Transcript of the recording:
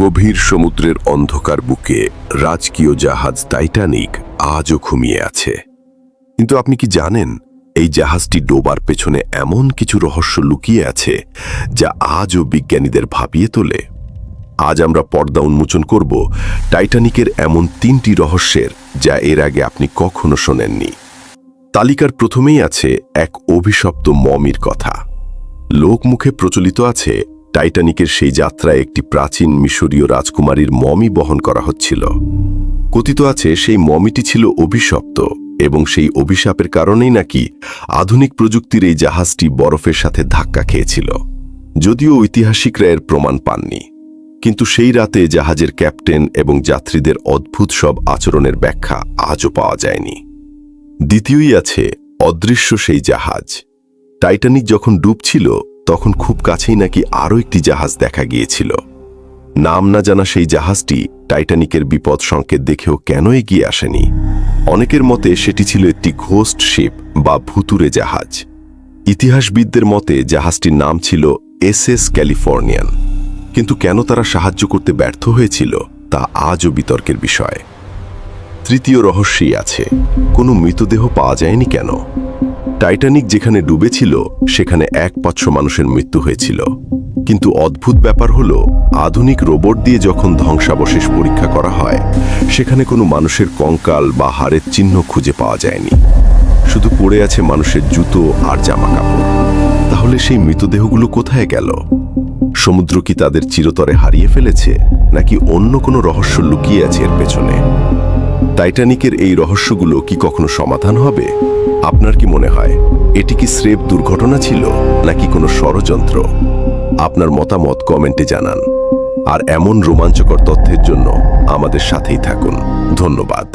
গভীর সমুদ্রের অন্ধকার বুকে রাজকীয় জাহাজ টাইটানিক আজও ঘুমিয়ে আছে। কিন্তু আপনি কি জানেন, এই জাহাজটি ডোবার পেছনে এমন কিছু রহস্য লুকিয়ে আছে যা আজও বিজ্ঞানীদের ভাবিয়ে তোলে। আজ আমরা পর্দা উন্মোচন করব টাইটানিকের এমন 3টি রহস্যের, যা এর আগে আপনি কখনো শোনেননি। তালিকার প্রথমেই আছে এক অভিশপ্ত মমির কথা। লোকমুখে প্রচলিত আছে টাইটানিকের সেই যাত্রায় একটি প্রাচীন মিশরীয় রাজকুমারীর মমি বহন করা হচ্ছিল। কথিত আছে সেই মমিটি ছিল অভিশপ্ত এবং সেই অভিশাপের কারণেই নাকি আধুনিক প্রযুক্তির এই জাহাজটি বরফের সাথে ধাক্কা খেয়েছিল। যদিও ঐতিহাসিকরা এর প্রমাণ পাননি, কিন্তু সেই রাতে জাহাজের ক্যাপ্টেন এবং যাত্রীদের অদ্ভুত সব আচরণের ব্যাখ্যা আজও পাওয়া যায়নি। দ্বিতীয়ই আছে অদৃশ্য সেই জাহাজ। টাইটানিক যখন ডুবছিল তখন খুব কাছেই নাকি আরও একটি জাহাজ দেখা গিয়েছিল। নাম না জানা সেই জাহাজটি টাইটানিকের বিপদ সংকেত দেখেও কেন এগিয়ে আসেনি? অনেকের মতে সেটি ছিল একটি ঘোস্ট শিপ বা ভুতুরে জাহাজ। ইতিহাসবিদদের মতে জাহাজটির নাম ছিল এসএস ক্যালিফোর্নিয়ান। কিন্তু কেন তারা সাহায্য করতে ব্যর্থ হয়েছিল তা আজও বিতর্কের বিষয়। তৃতীয় রহস্যই আছে, কোনো মৃতদেহ পাওয়া যায়নি কেন? টাইটানিক যেখানে ডুবেছিল সেখানে 1,500 মানুষের মৃত্যু হয়েছিল, কিন্তু অদ্ভুত ব্যাপার হলো আধুনিক রোবট দিয়ে যখন ধ্বংসাবশেষ পরীক্ষা করা হয় সেখানে কোনো মানুষের কঙ্কাল বা হাড়ের চিহ্ন খুঁজে পাওয়া যায়নি। শুধু পড়ে আছে মানুষের জুতো আর জামা কাপড়। তাহলে সেই মৃতদেহগুলো কোথায় গেল? সমুদ্র কি তাদের চিরতরে হারিয়ে ফেলেছে, নাকি অন্য কোনো রহস্য লুকিয়ে আছে এর পেছনে? টাইটানিকের এই রহস্যগুলো কি কখনো সমাধান হবে? আপনার কি মনে হয় এটি কি স্রেফ দুর্ঘটনা ছিল, নাকি কোনো ষড়যন্ত্র? আপনার মতামত কমেন্টে জানান। আর এমন রোমাঞ্চকর তথ্যের জন্য আমাদের সাথেই থাকুন। ধন্যবাদ।